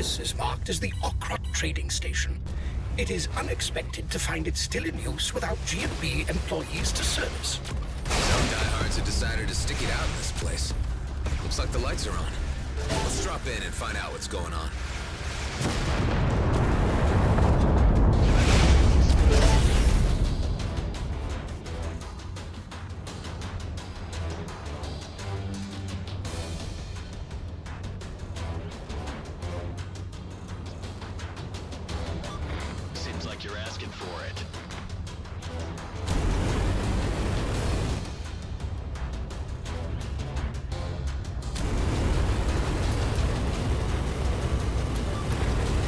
This is marked as the Okrot trading station. It is unexpected to find it still in use without G&B employees to service. Some diehards have decided to stick it out in this place. Looks like the lights are on. Let's drop in and find out what's going on. Seems like you're asking for it.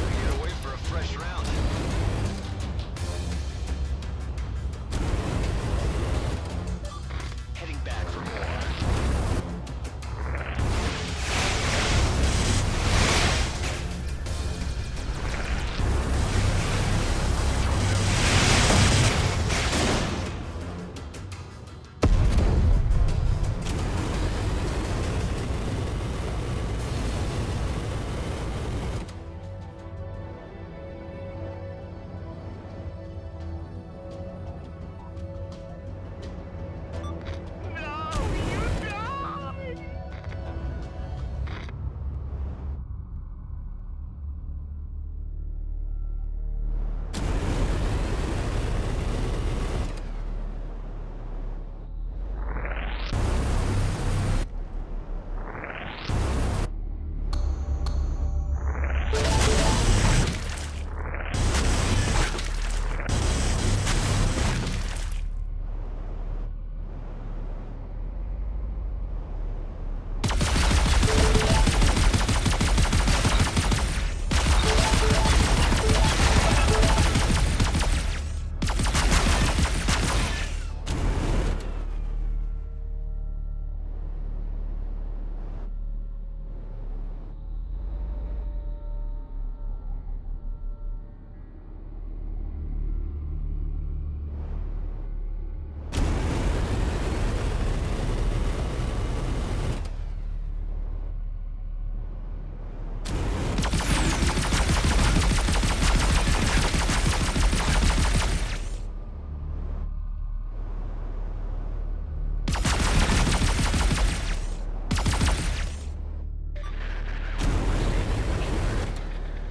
We gotta wait for a fresh round. Heading back for more.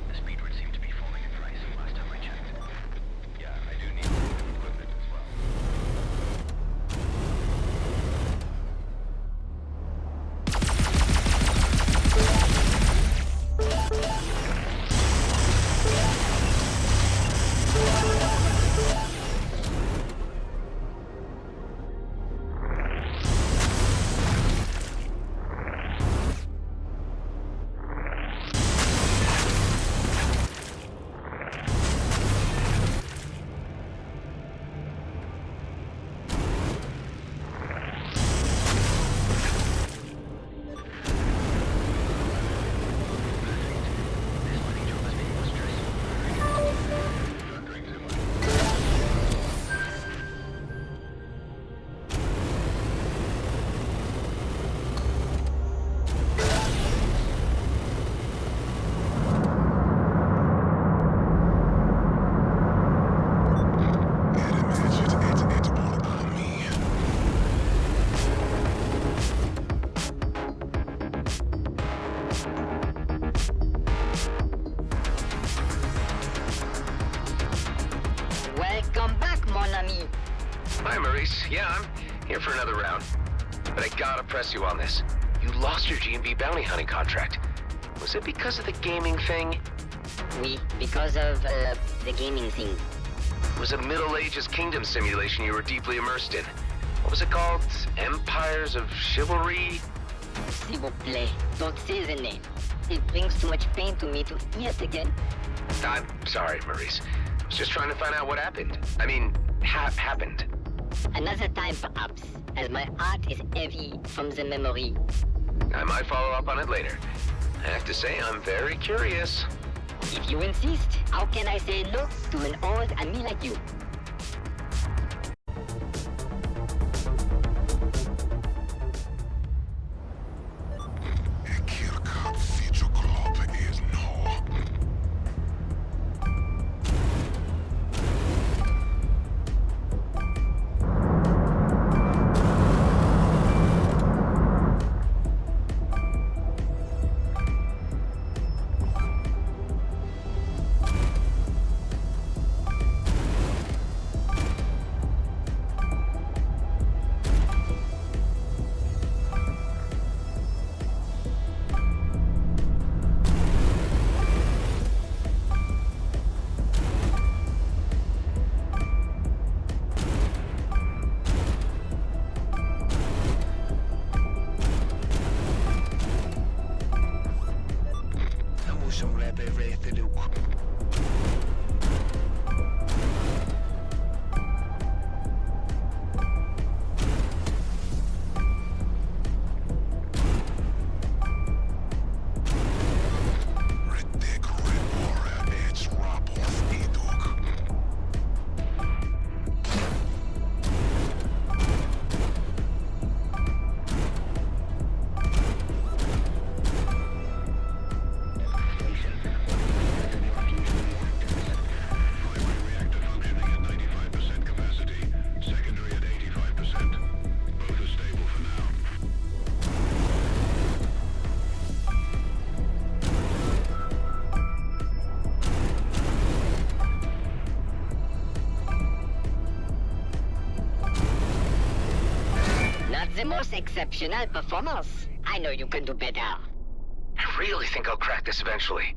The speedwood seemed to be falling in price last time I checked. Yeah, I do need equipment as well. This mining job has been more stressful. Don't drink too much. Welcome back, mon ami. Hi, Maurice. Yeah, I'm here for another round. But I gotta press you on this. You lost your G&B bounty hunting contract. Was it because of the gaming thing? Oui, because of the gaming thing. It was a Middle Ages kingdom simulation you were deeply immersed in. What was it called? Empires of Chivalry? S'il vous plaît, don't say the name. It brings too much pain to me to hear it again. I'm sorry, Maurice. I was just trying to find out what happened. I mean, happened. Another time, perhaps, as my heart is heavy from the memory. I might follow up on it later. I have to say, I'm very curious. If you insist, how can I say no to an old ami like you? Kilka Fijoklop is no. The most exceptional performance. I know you can do better. I really think I'll crack this eventually.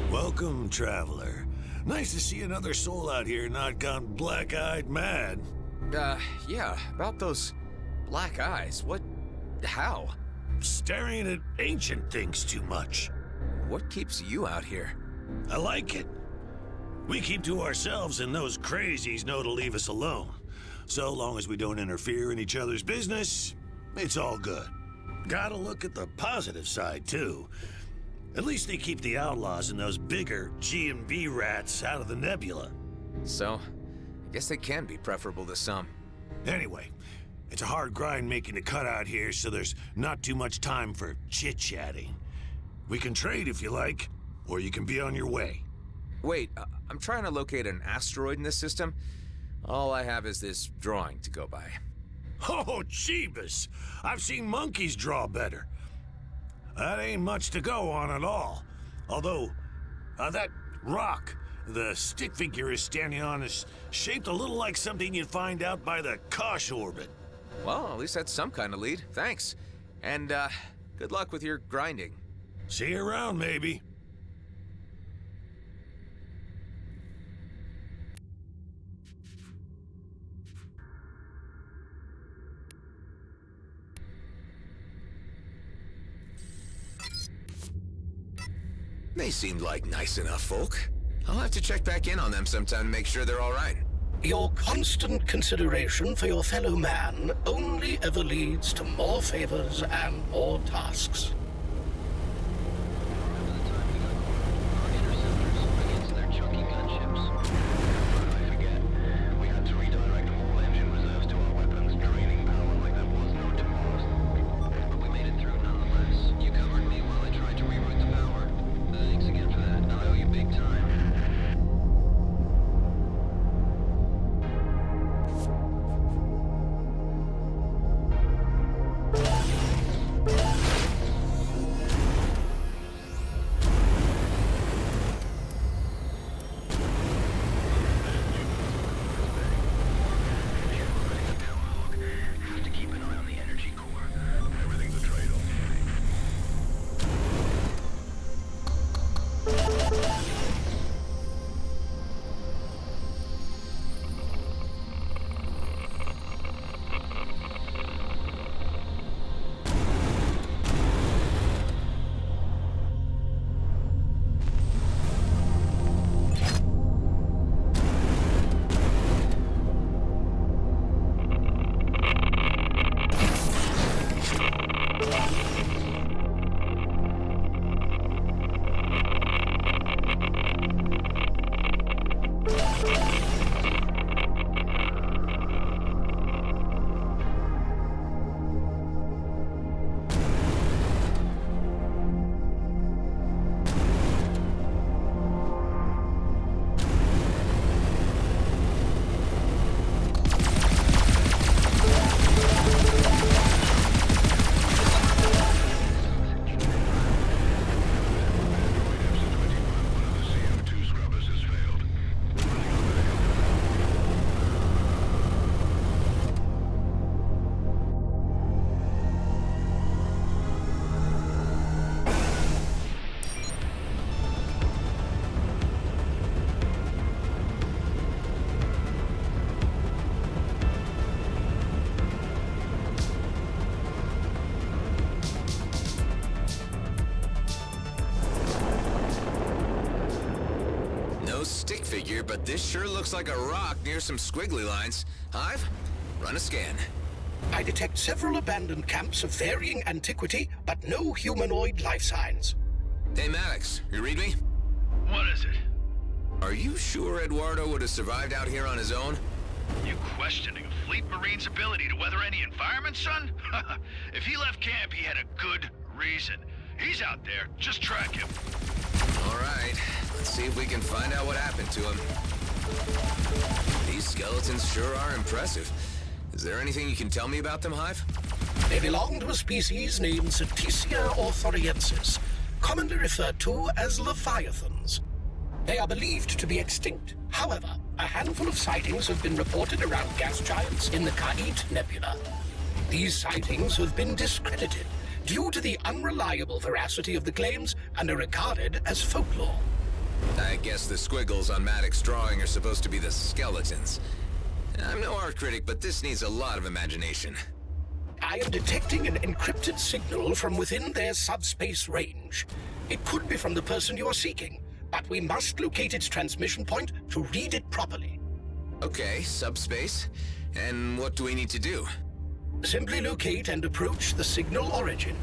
Welcome, traveler. Nice to see another soul out here not gone black-eyed mad. Yeah, about those black eyes. How? Staring at ancient things too much. What keeps you out here? I like it. We keep to ourselves and those crazies know to leave us alone. So long as we don't interfere in each other's business, it's all good. Gotta look at the positive side, too. At least they keep the outlaws and those bigger G&B rats out of the nebula. So, I guess they can be preferable to some. Anyway, it's a hard grind making the cut out here, so there's not too much time for chit-chatting. We can trade if you like, or you can be on your way. Wait, I'm trying to locate an asteroid in this system. All I have is this drawing to go by. Oh, Jeebus! I've seen monkeys draw better. That ain't much to go on at all. Although, that rock the stick figure is standing on is shaped a little like something you'd find out by the Kosh orbit. Well, at least that's some kind of lead. Thanks. And, good luck with your grinding. See you around, maybe. They seemed like nice enough folk. I'll have to check back in on them sometime to make sure they're all right. Your constant consideration for your fellow man only ever leads to more favors and more tasks. Stick figure, but this sure looks like a rock near some squiggly lines. Hive, run a scan. I detect several abandoned camps of varying antiquity, but no humanoid life signs. Hey, Maddox, you read me? What is it? Are you sure Eduardo would have survived out here on his own? You questioning a fleet marine's ability to weather any environment, son? If he left camp, he had a good reason. He's out there. Just track him. All right. Let's see if we can find out what happened to him. These skeletons sure are impressive. Is there anything you can tell me about them, Hive? They belong to a species named Cetacea orthoriensis, commonly referred to as leviathans. They are believed to be extinct. However, a handful of sightings have been reported around gas giants in the Kait Nebula. These sightings have been discredited due to the unreliable veracity of the claims and are regarded as folklore. I guess the squiggles on Maddox's drawing are supposed to be the skeletons. I'm no art critic, but this needs a lot of imagination. I am detecting an encrypted signal from within their subspace range. It could be from the person you are seeking, but we must locate its transmission point to read it properly. Okay, subspace. And what do we need to do? Simply locate and approach the signal origin.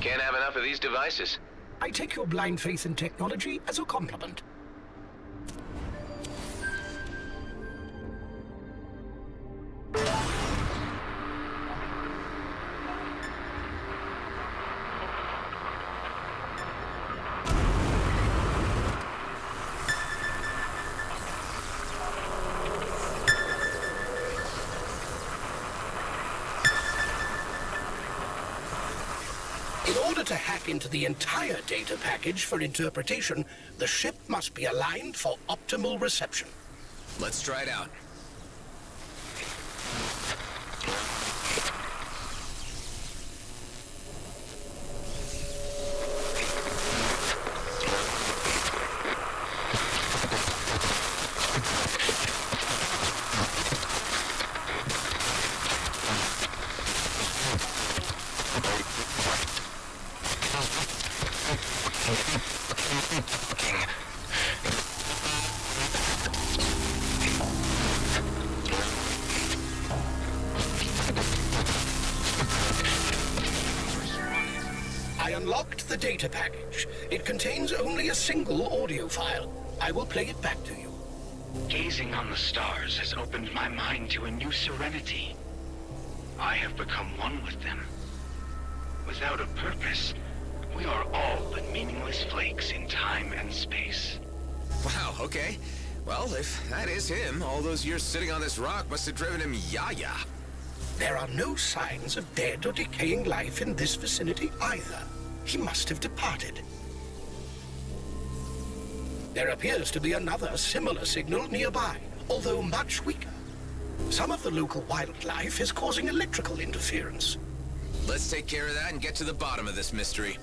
Can't have enough of these devices. I take your blind faith in technology as a compliment. In order to hack into the entire data package for interpretation, the ship must be aligned for optimal reception. Let's try it out. I unlocked the data package. It contains only a single audio file. I will play it back to you. Gazing on the stars has opened my mind to a new serenity. I have become one with them. Without a purpose, we are all but meaningless flakes in time and space. Wow, okay. Well, if that is him, all those years sitting on this rock must have driven him yaya. There are no signs of dead or decaying life in this vicinity either. He must have departed. There appears to be another similar signal nearby, although much weaker. Some of the local wildlife is causing electrical interference. Let's take care of that and get to the bottom of this mystery.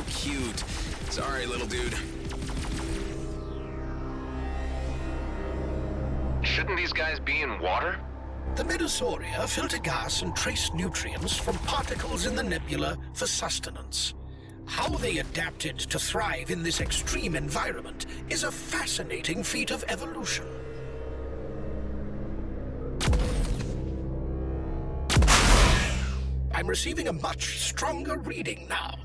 Cute. Sorry, little dude. Shouldn't these guys be in water? The Medosauria filter gas and trace nutrients from particles in the nebula for sustenance. How they adapted to thrive in this extreme environment is a fascinating feat of evolution. I'm receiving a much stronger reading now.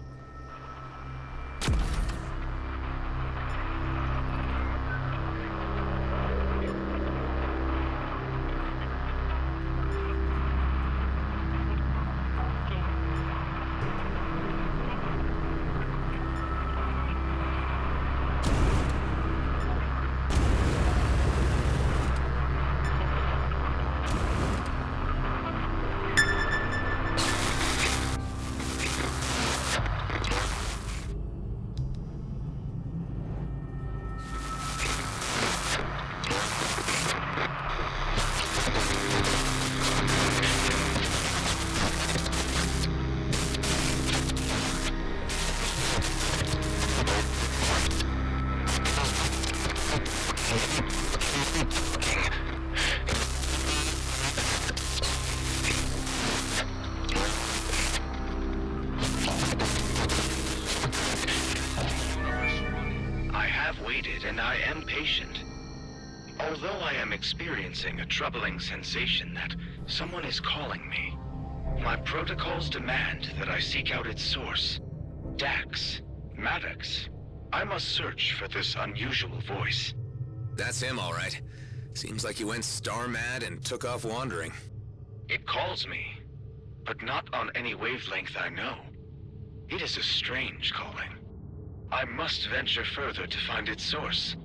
Although I am experiencing a troubling sensation that someone is calling me, my protocols demand that I seek out its source. Dax, Maddox, I must search for this unusual voice. That's him, all right. Seems like he went star-mad and took off wandering. It calls me, but not on any wavelength I know. It is a strange calling. I must venture further to find its source.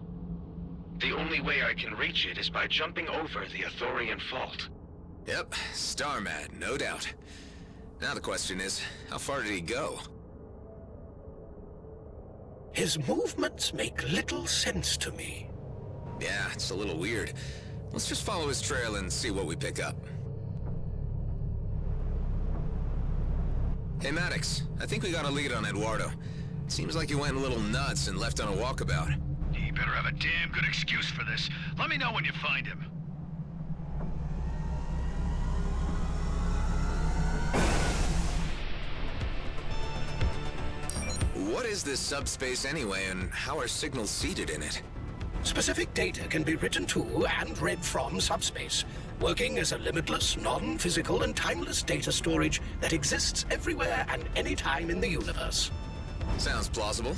The only way I can reach it is by jumping over the Athorian fault. Yep, star-mad, no doubt. Now the question is, how far did he go? His movements make little sense to me. Yeah, it's a little weird. Let's just follow his trail and see what we pick up. Hey, Maddox, I think we got a lead on Eduardo. Seems like he went a little nuts and left on a walkabout. You better have a damn good excuse for this. Let me know when you find him. What is this subspace anyway, and how are signals seeded in it? Specific data can be written to and read from subspace, working as a limitless, non-physical and timeless data storage that exists everywhere and anytime in the universe. Sounds plausible.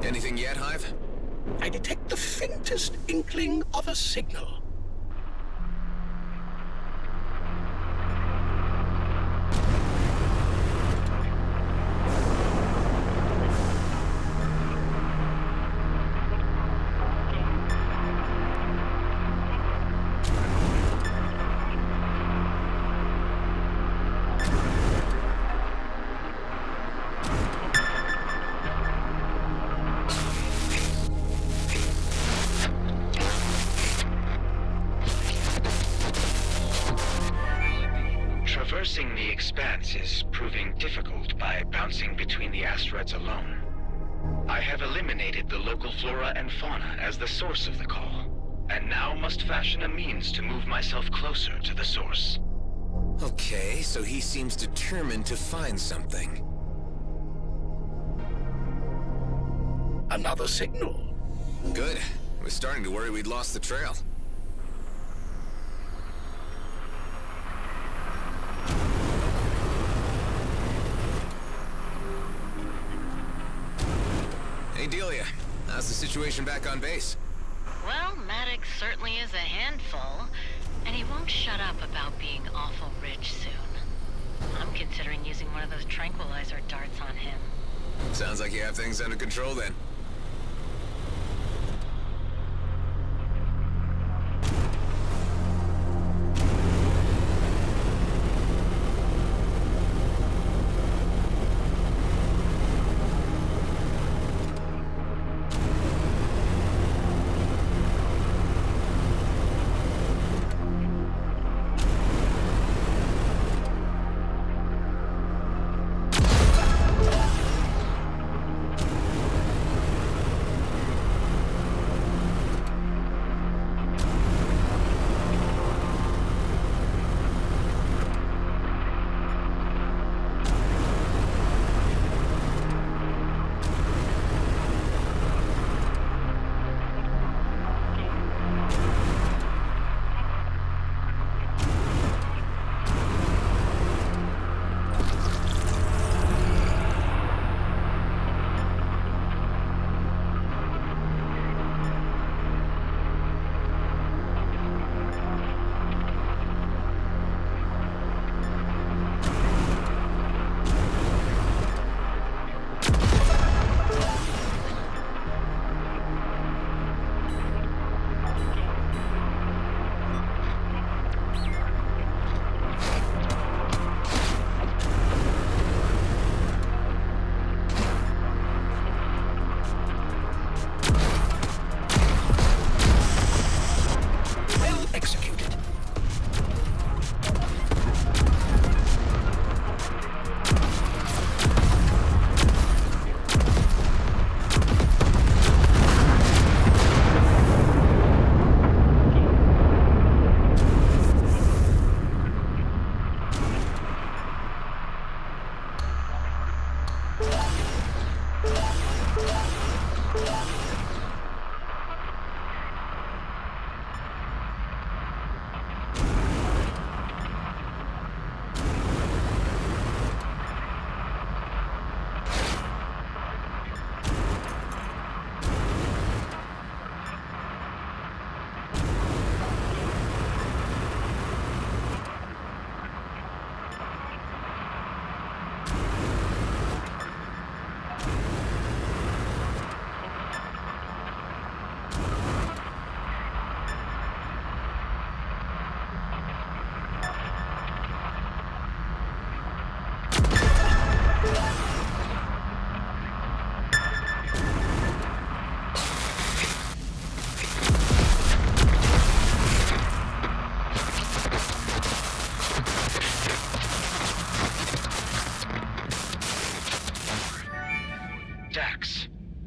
Anything yet, Hive? I detect the faintest inkling of a signal. Traversing the expanse is proving difficult by bouncing between the asteroids alone. I have eliminated the local flora and fauna as the source of the call, and now must fashion a means to move myself closer to the source. Okay, so he seems determined to find something. Another signal. Good. We're starting to worry we'd lost the trail. Hey, Delia. How's the situation back on base? Well, Maddox certainly is a handful, and he won't shut up about being awful rich soon. I'm considering using one of those tranquilizer darts on him. Sounds like you have things under control then.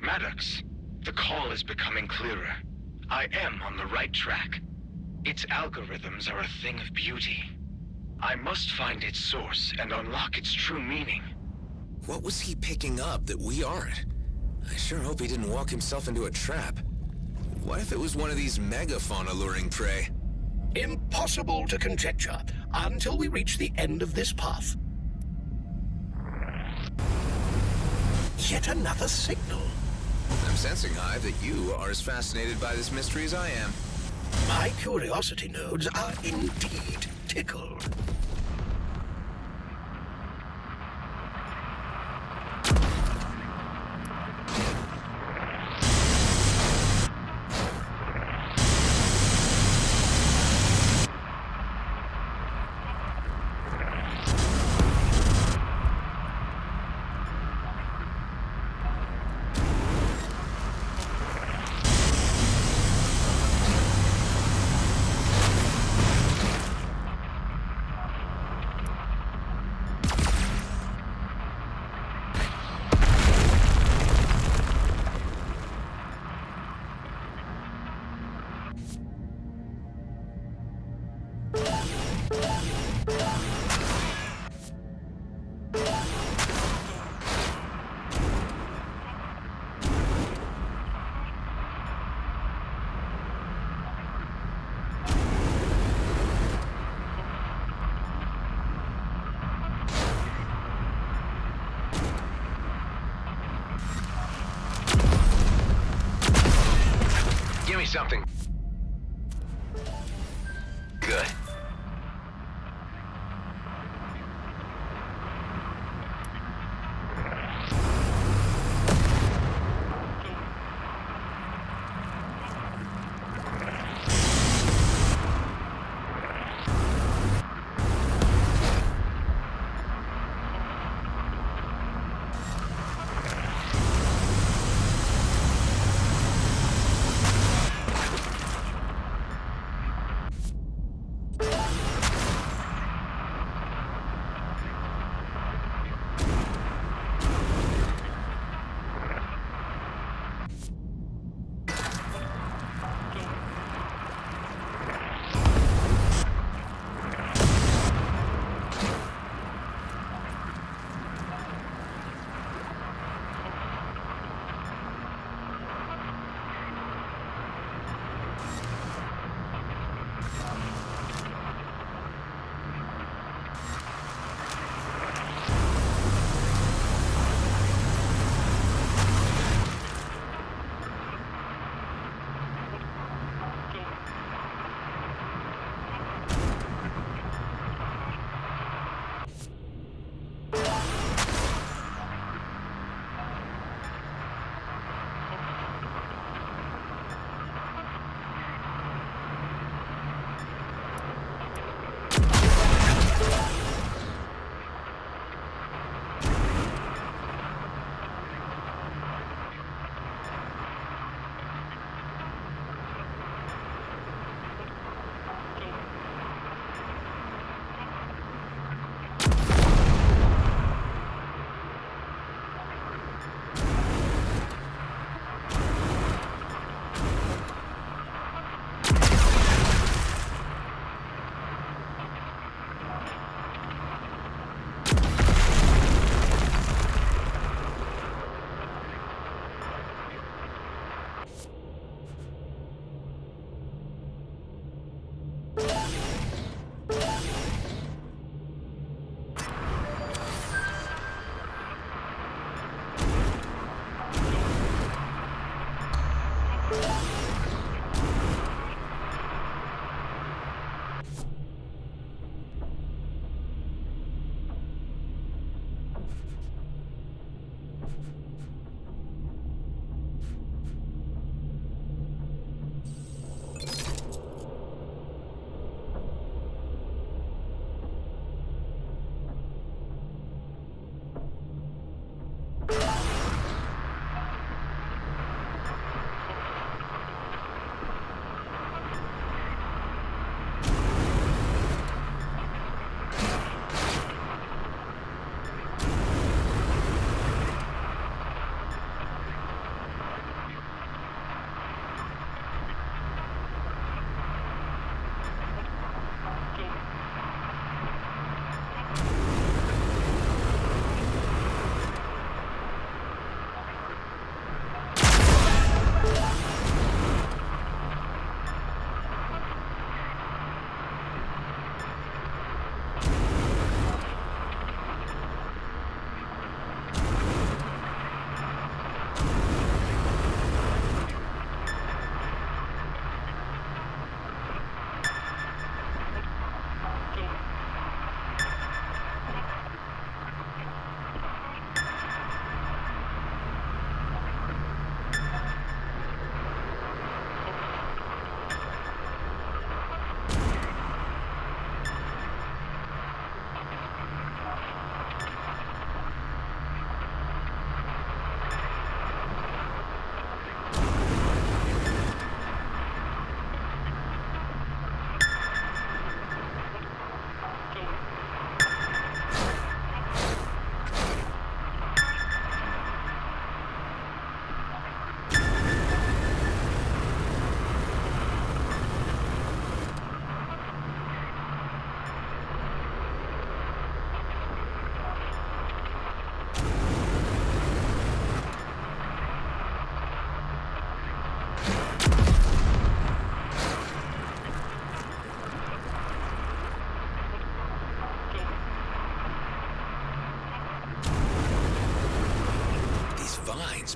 Maddox, the call is becoming clearer. I am on the right track. Its algorithms are a thing of beauty. I must find its source and unlock its true meaning. What was he picking up that we aren't? I sure hope he didn't walk himself into a trap. What if it was one of these megafauna luring prey? Impossible to conjecture until we reach the end of this path. Yet another signal. I'm sensing, Hive, that you are as fascinated by this mystery as I am. My curiosity nodes are indeed tickled. something. Good.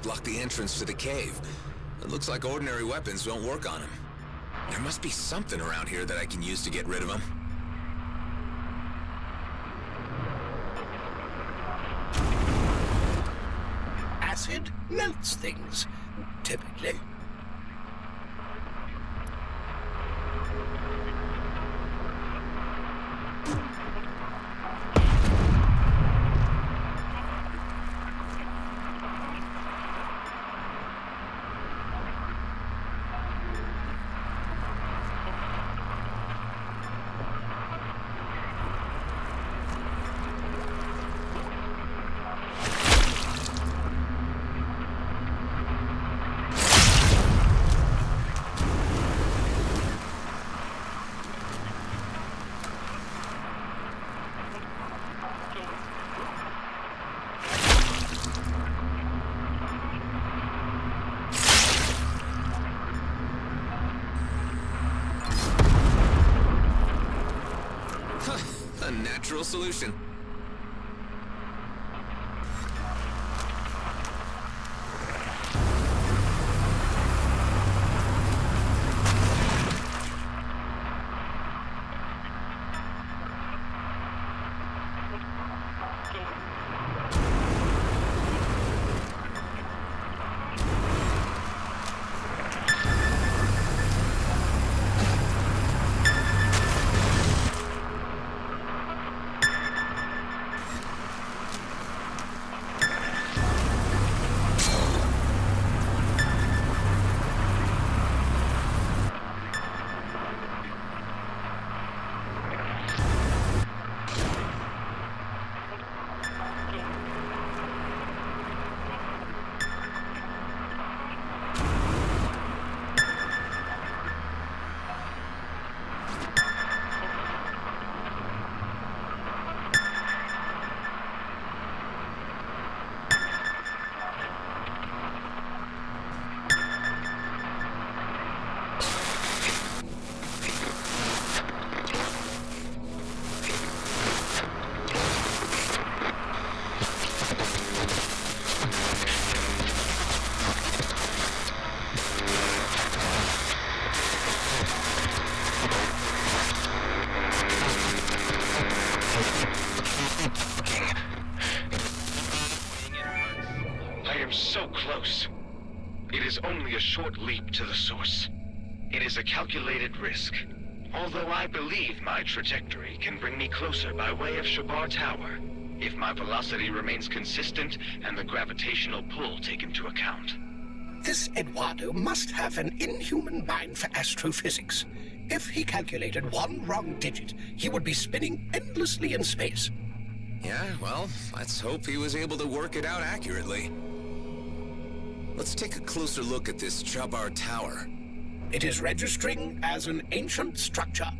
Block the entrance to the cave. It looks like ordinary weapons don't work on him. There must be something around here that I can use to get rid of him. Acid melts things, typically. A natural solution. So close. It is only a short leap to the source. It is a calculated risk. Although I believe my trajectory can bring me closer by way of Shabar Tower, if my velocity remains consistent and the gravitational pull taken into account. This Eduardo must have an inhuman mind for astrophysics. If he calculated one wrong digit, he would be spinning endlessly in space. Yeah, well, let's hope he was able to work it out accurately. Let's take a closer look at this Shabar Tower. It is registering as an ancient structure.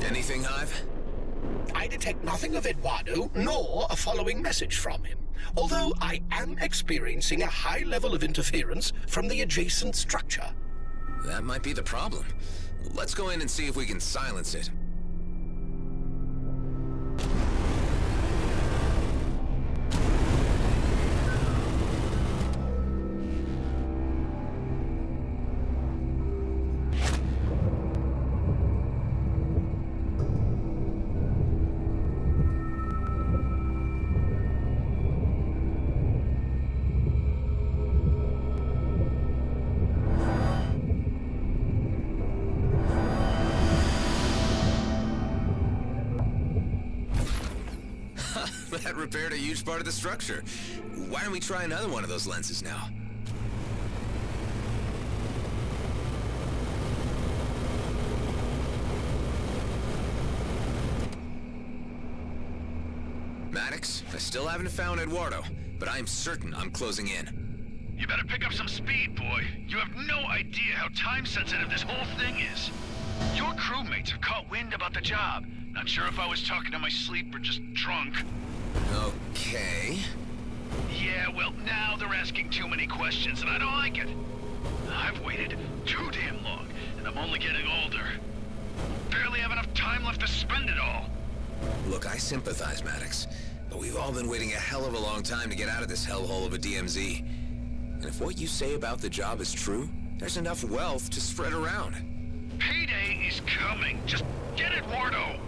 Anything, Hive? I detect nothing of Eduardo, nor a following message from him. Although I am experiencing a high level of interference from the adjacent structure. That might be the problem. Let's go in and see if we can silence it. That repaired a huge part of the structure. Why don't we try another one of those lenses now? Maddox, I still haven't found Eduardo, but I'm certain I'm closing in. You better pick up some speed, boy. You have no idea how time-sensitive this whole thing is. Your crewmates have caught wind about the job. Not sure if I was talking in my sleep or just drunk. Okay. Yeah, well, now they're asking too many questions, and I don't like it. I've waited too damn long, and I'm only getting older. Barely have enough time left to spend it all. Look, I sympathize, Maddox, but we've all been waiting a hell of a long time to get out of this hellhole of a DMZ. And if what you say about the job is true, there's enough wealth to spread around. Payday is coming. Just get Eduardo.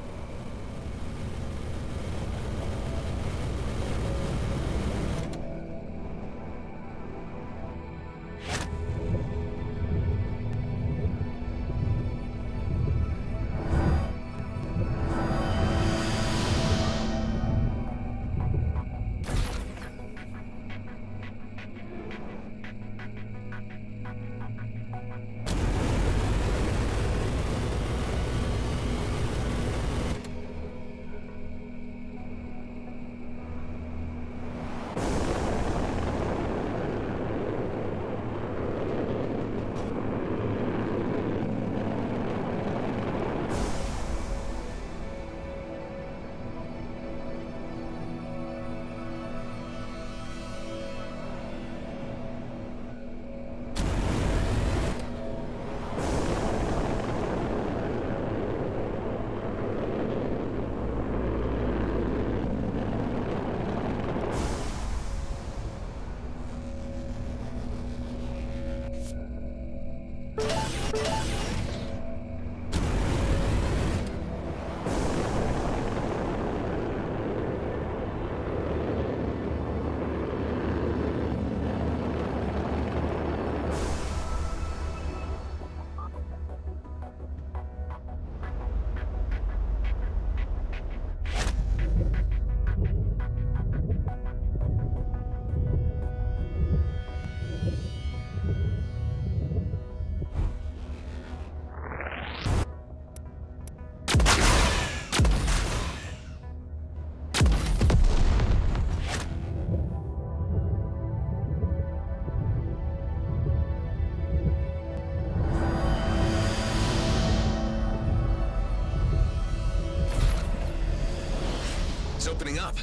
Opening up.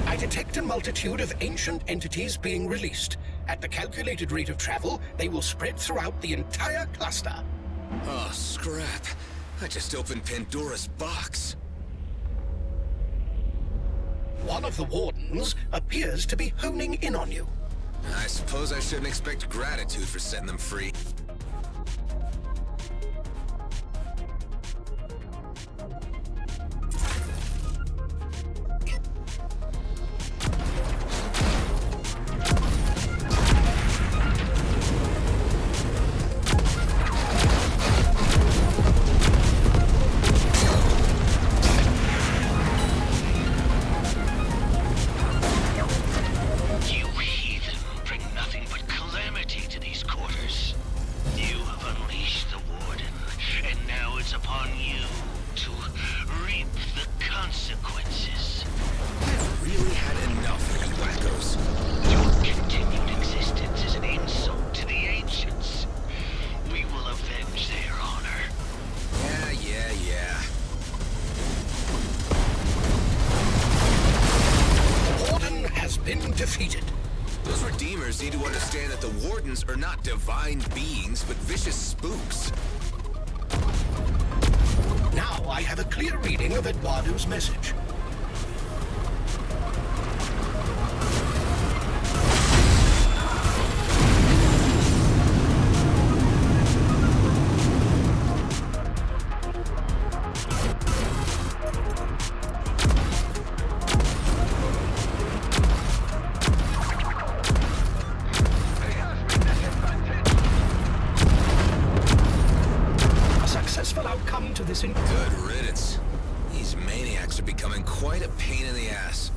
I detect a multitude of ancient entities being released. At the calculated rate of travel, they will spread throughout the entire cluster. Oh, scrap. I just opened Pandora's box. One of the wardens appears to be honing in on you. I suppose I shouldn't expect gratitude for setting them free. need to understand that the Wardens are not divine beings, but vicious spooks. Now I have a clear reading of Eduardo's message. Good riddance. These maniacs are becoming quite a pain in the ass.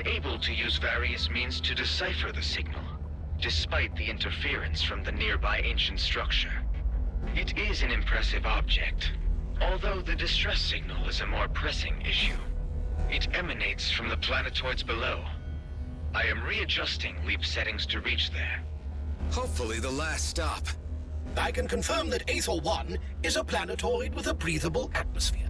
Able to use various means to decipher the signal, despite the interference from the nearby ancient structure. It is an impressive object, although the distress signal is a more pressing issue. It emanates from the planetoids below. I am readjusting leap settings to reach there. Hopefully the last stop. I can confirm that Aethel 1 is a planetoid with a breathable atmosphere.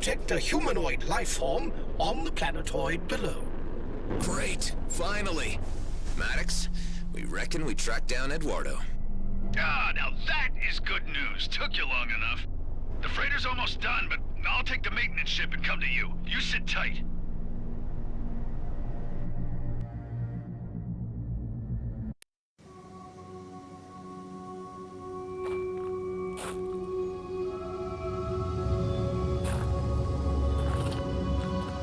detect a humanoid life form on the planetoid below. Great. Finally. Maddox, we reckon we tracked down Eduardo. Ah, now that is good news. Took you long enough. The freighter's almost done, but I'll take the maintenance ship and come to you. You sit tight.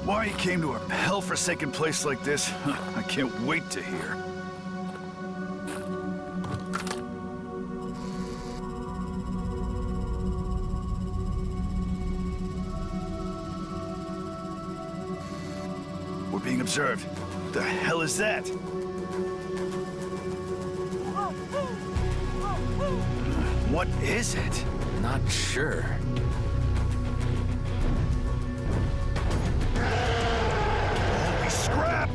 Why you came to a hell-forsaken place like this, I can't wait to hear. We're being observed. What the hell is that? What is it? Not sure. Holy scrap!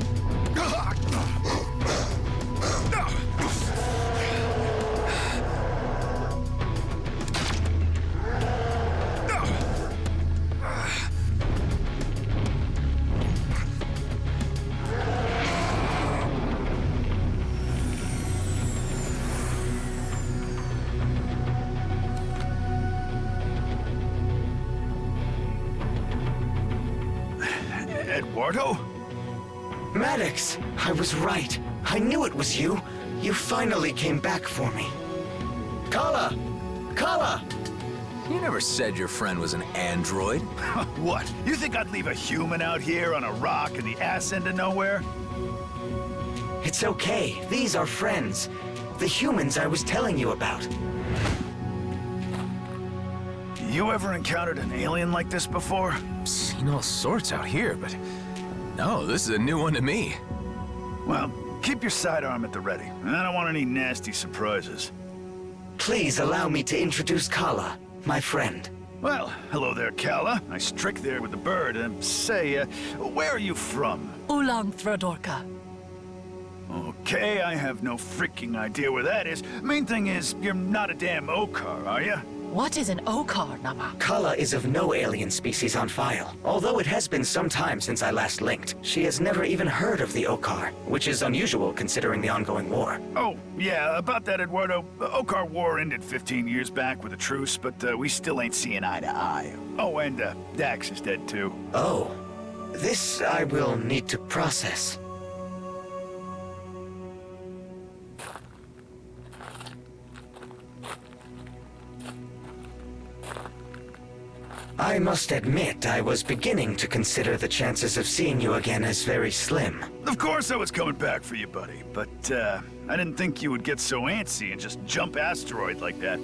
Eduardo? Maddox! I was right. I knew it was you. You finally came back for me. Kala! Kala! You never said your friend was an android. What? You think I'd leave a human out here on a rock in the ass end of nowhere? It's okay. These are friends. The humans I was telling you about. You ever encountered an alien like this before? Seen all sorts out here, but no, this is a new one to me. Well, keep your sidearm at the ready. I don't want any nasty surprises. Please allow me to introduce Kala, my friend. Well, hello there, Kala. Nice trick there with the bird. Say, where are you from? Ulang Thradorka. Okay, I have no freaking idea where that is. Main thing is, you're not a damn Okar, are you? What is an Okar, Nama? Kala is of no alien species on file. Although it has been some time since I last linked, she has never even heard of the Okar, which is unusual considering the ongoing war. Oh, yeah, about that, Eduardo. The Okar War ended 15 years back with a truce, but we still ain't seeing eye to eye. Oh, and Dax is dead too. Oh. This I will need to process. I must admit, I was beginning to consider the chances of seeing you again as very slim. Of course I was coming back for you, buddy, but I didn't think you would get so antsy and just jump asteroid like that.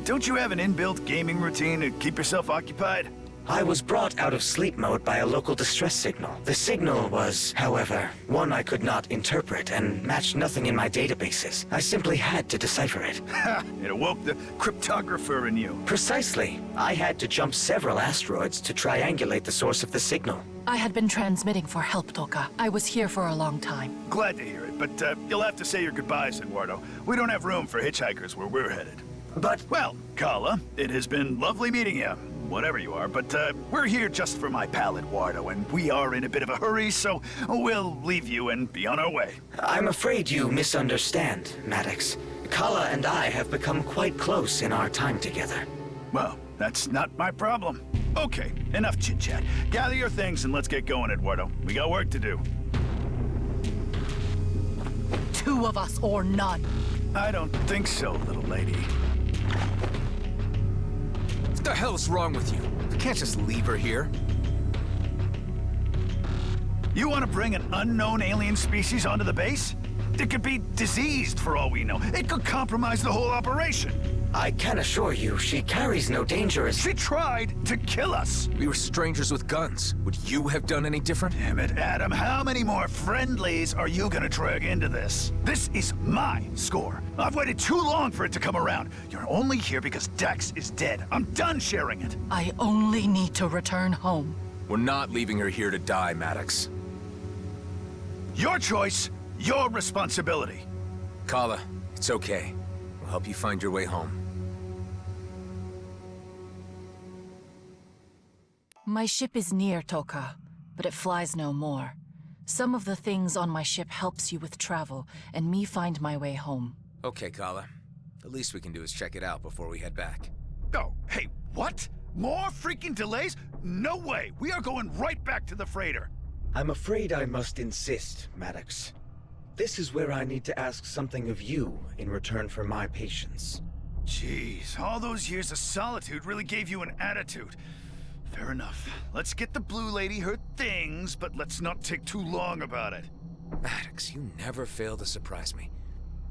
Don't you have an inbuilt gaming routine to keep yourself occupied? I was brought out of sleep mode by a local distress signal. The signal was, however, one I could not interpret and matched nothing in my databases. I simply had to decipher it. Ha! It awoke the cryptographer in you. Precisely. I had to jump several asteroids to triangulate the source of the signal. I had been transmitting for help, Toka. I was here for a long time. Glad to hear it, but you'll have to say your goodbyes, Eduardo. We don't have room for hitchhikers where we're headed. But... Well, Kala, it has been lovely meeting you. Whatever you are, but we're here just for my pal Eduardo, and we are in a bit of a hurry, so we'll leave you and be on our way. I'm afraid you misunderstand, Maddox. Kala and I have become quite close in our time together. Well, that's not my problem. Okay, enough chit-chat. Gather your things and let's get going, Eduardo. We got work to do. Two of us or none. I don't think so, little lady. What the hell's wrong with you? You can't just leave her here. You want to bring an unknown alien species onto the base? It could be diseased for all we know. It could compromise the whole operation. I can assure you, she carries no dangerous... She tried to kill us. We were strangers with guns. Would you have done any different? Damn it, Adam. How many more friendlies are you gonna drag into this? This is my score. I've waited too long for it to come around. You're only here because Dax is dead. I'm done sharing it. I only need to return home. We're not leaving her here to die, Maddox. Your choice, your responsibility. Kala, it's okay. We'll help you find your way home. My ship is near Toka, but it flies no more. Some of the things on my ship helps you with travel, and me find my way home. Okay, Kala. The least we can do is check it out before we head back. Oh, hey, what? More freaking delays? No way! We are going right back to the freighter! I'm afraid I must insist, Maddox. This is where I need to ask something of you in return for my patience. Jeez, all those years of solitude really gave you an attitude. Fair enough. Let's get the Blue Lady her things, but let's not take too long about it. Maddox, you never fail to surprise me.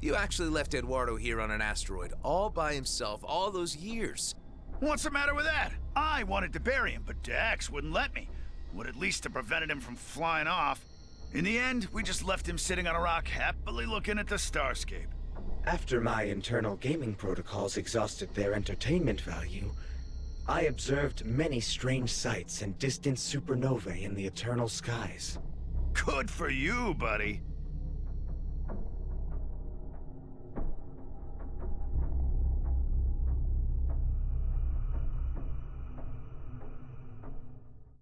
You actually left Eduardo here on an asteroid all by himself all those years. What's the matter with that? I wanted to bury him, but Dax wouldn't let me. Would at least have prevented him from flying off. In the end, we just left him sitting on a rock happily looking at the starscape. After my internal gaming protocols exhausted their entertainment value, I observed many strange sights and distant supernovae in the eternal skies. Good for you, buddy.